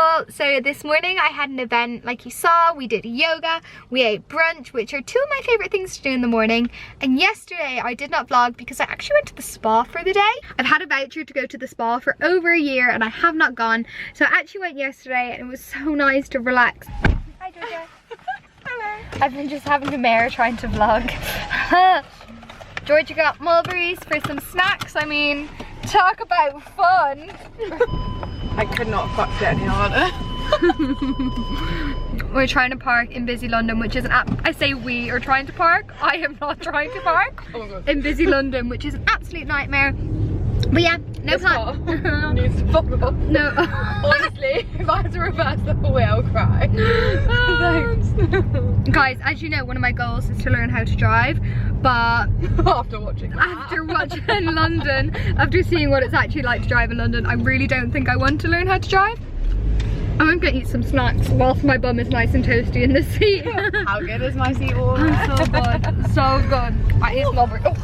haul. So this morning I had an event like you saw. We did yoga, we ate brunch, which are two of my favorite things to do in the morning. And yesterday I did not vlog because I actually went to the spa for the day. I've had a voucher to go to the spa for over a year and I have not gone. So I actually went yesterday and it was so nice to relax. Hi Georgia. Hello. I've been just having a mare trying to vlog. Georgia got mulberries for some snacks. I mean, talk about fun. I could not fuck it any harder. We're trying to park in busy London, which is I say we are trying to park. I am not trying to park in busy London, which is an absolute nightmare. But yeah, no plan. Needs to fuck off. No. Honestly, if I had to reverse the whole way, I'll cry. Thanks. Guys, as you know, one of my goals is to learn how to drive, but after watching London, after seeing what it's actually like to drive in London, I really don't think I want to learn how to drive. I'm gonna eat some snacks whilst my bum is nice and toasty in the seat. How good is my seat warmer? So good, so good. Here's Mulberry. Oh.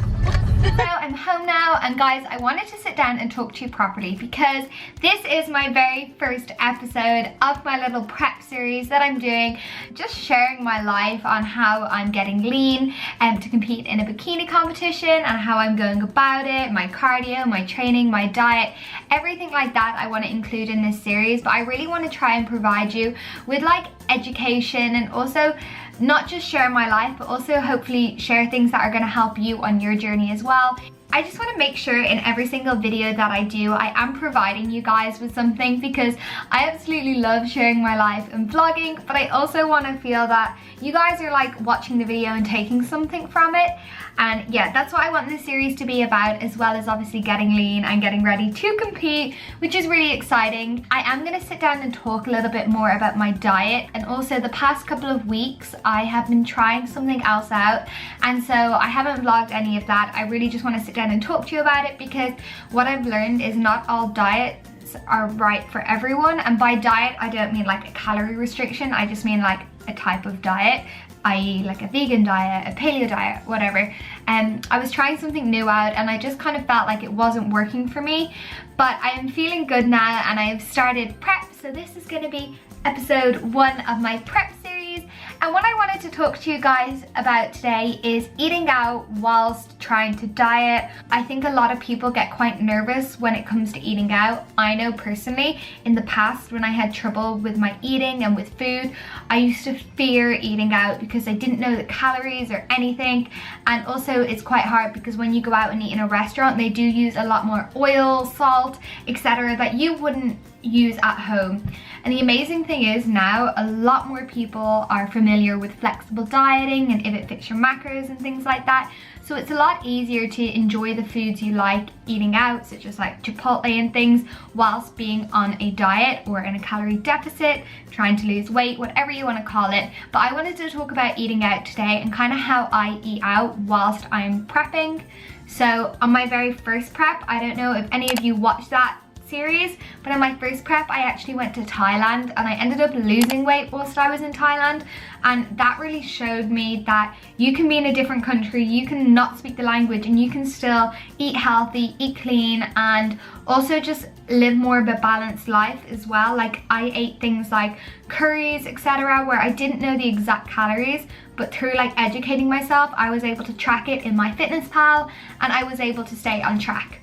So I'm home now, and guys, I wanted to sit down and talk to you properly because this is my very first episode of my little prep series that I'm doing, just sharing my life on how I'm getting lean to compete in a bikini competition and how I'm going about it, my cardio, my training, my diet, everything like that I want to include in this series. But I really want to try and provide you with like education and also not just share my life, but also hopefully share things that are going to help you on your journey as well. I just want to make sure in every single video that I do, I am providing you guys with something because I absolutely love sharing my life and vlogging, but I also want to feel that you guys are like watching the video and taking something from it. And yeah, that's what I want this series to be about, as well as obviously getting lean and getting ready to compete, which is really exciting. I am going to sit down and talk a little bit more about my diet, and also the past couple of weeks I have been trying something else out, and so I haven't vlogged any of that. I really just want to sit down and talk to you about it because what I've learned is not all diets are right for everyone. And by diet I don't mean like a calorie restriction, I just mean like a type of diet, i.e. like a vegan diet, a paleo diet, whatever. And I was trying something new out and I just kind of felt like it wasn't working for me, but I am feeling good now and I have started prep. So this is going to be episode 1 of my prep series. And what I wanted to talk to you guys about today is eating out whilst trying to diet. I think a lot of people get quite nervous when it comes to eating out. I know personally in the past when I had trouble with my eating and with food, I used to fear eating out because I didn't know the calories or anything. And also it's quite hard because when you go out and eat in a restaurant, they do use a lot more oil, salt, etc. that you wouldn't use at home. And the amazing thing is now a lot more people are familiar with flexible dieting and if it fits your macros and things like that. So it's a lot easier to enjoy the foods you like eating out, such as like Chipotle and things, whilst being on a diet or in a calorie deficit, trying to lose weight, whatever you want to call it. But I wanted to talk about eating out today and kind of how I eat out whilst I'm prepping. So on my very first prep, I don't know if any of you watched that series, but on my first prep I actually went to Thailand and I ended up losing weight whilst I was in Thailand, and that really showed me that you can be in a different country, you can not speak the language and you can still eat healthy, eat clean, and also just live more of a balanced life as well. Like I ate things like curries, etc., where I didn't know the exact calories, but through like educating myself I was able to track it in MyFitnessPal and I was able to stay on track.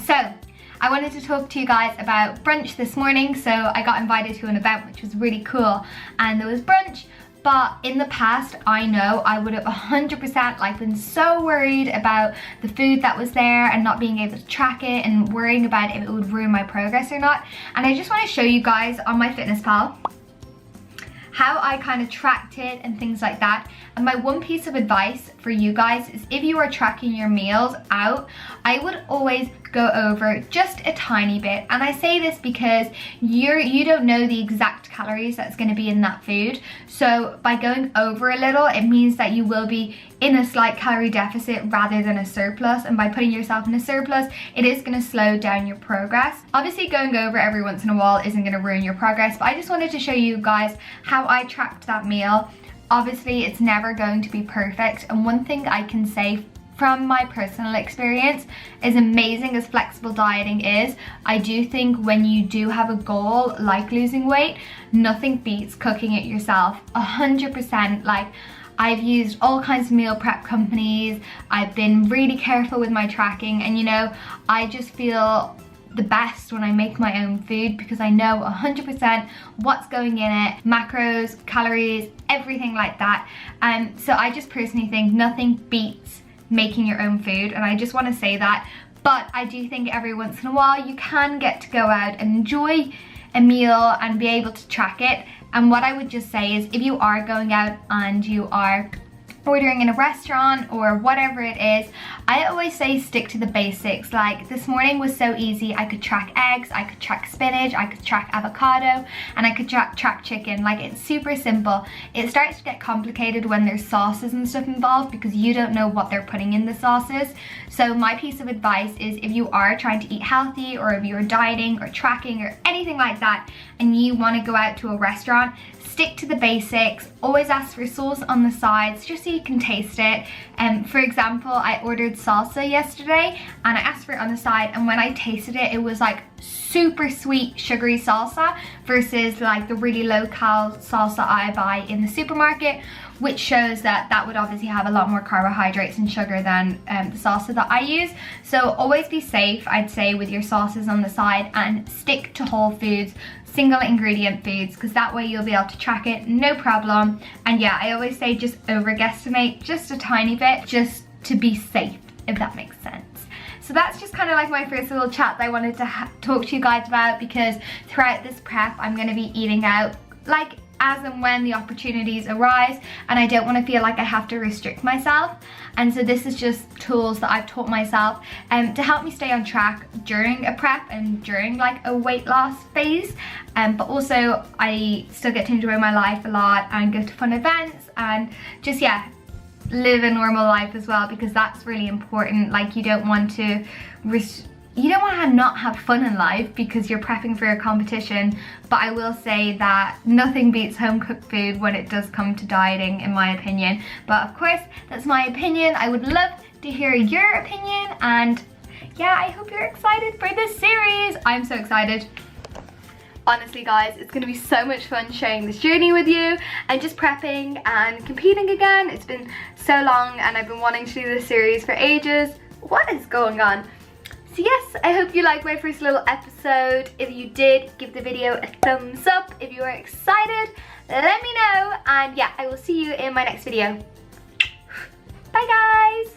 So I wanted to talk to you guys about brunch this morning. So I got invited to an event which was really cool and there was brunch, but in the past I know I would have 100% like been so worried about the food that was there and not being able to track it and worrying about if it would ruin my progress or not. And I just want to show you guys on MyFitnessPal how I kind of tracked it and things like that. And my one piece of advice for you guys is if you are tracking your meals out, I would always go over just a tiny bit. And I say this because you don't know the exact calories that's going to be in that food. So by going over a little, it means that you will be in a slight calorie deficit rather than a surplus. And by putting yourself in a surplus, it is going to slow down your progress. Obviously going over every once in a while isn't going to ruin your progress, but I just wanted to show you guys how I tracked that meal. Obviously it's never going to be perfect, and one thing I can say from my personal experience, as amazing as flexible dieting is, I do think when you do have a goal like losing weight, nothing beats cooking it yourself. 100%. Like, I've used all kinds of meal prep companies, I've been really careful with my tracking, and you know, I just feel the best when I make my own food because I know 100% what's going in it, macros, calories, everything like that. So I just personally think nothing beats making your own food, and I just want to say that. But I do think every once in a while you can get to go out and enjoy a meal and be able to track it. And what I would just say is, if you are going out and you are ordering in a restaurant or whatever it is, I always say stick to the basics. Like, this morning was so easy. I could track eggs, I could track spinach, I could track avocado, and I could track chicken. Like, it's super simple. It starts to get complicated when there's sauces and stuff involved because you don't know what they're putting in the sauces. So my piece of advice is, if you are trying to eat healthy, or if you're dieting or tracking or anything like that, and you want to go out to a restaurant, stick to the basics. Always ask for sauce on the sides just so you can taste it. For example, I ordered salsa yesterday and I asked for it on the side, and when I tasted it, it was like super sweet sugary salsa versus like the really low-cal salsa I buy in the supermarket, which shows that that would obviously have a lot more carbohydrates and sugar than the salsa that I use. So always be safe, I'd say, with your sauces on the side, and stick to whole foods, single ingredient foods, because that way you'll be able to track it, no problem. And yeah, I always say just over guesstimate just a tiny bit, just to be safe, if that makes sense. So that's just kind of like my first little chat that I wanted to talk to you guys about, because throughout this prep I'm going to be eating out like as and when the opportunities arise, and I don't want to feel like I have to restrict myself. And so this is just tools that I've taught myself to help me stay on track during a prep and during like a weight loss phase. But also I still get to enjoy my life a lot and go to fun events and just, yeah, live a normal life as well, because that's really important. Like, you don't want to not have fun in life because you're prepping for a competition. But I will say that nothing beats home cooked food when it does come to dieting, in my opinion. But of course, that's my opinion. I would love to hear your opinion, and yeah, I hope you're excited for this series. I'm so excited. Honestly guys, it's gonna be so much fun sharing this journey with you and just prepping and competing again. It's been so long and I've been wanting to do this series for ages. What is going on? So yes, I hope you liked my first little episode. If you did, give the video a thumbs up. If you are excited, let me know. And yeah, I will see you in my next video. Bye guys!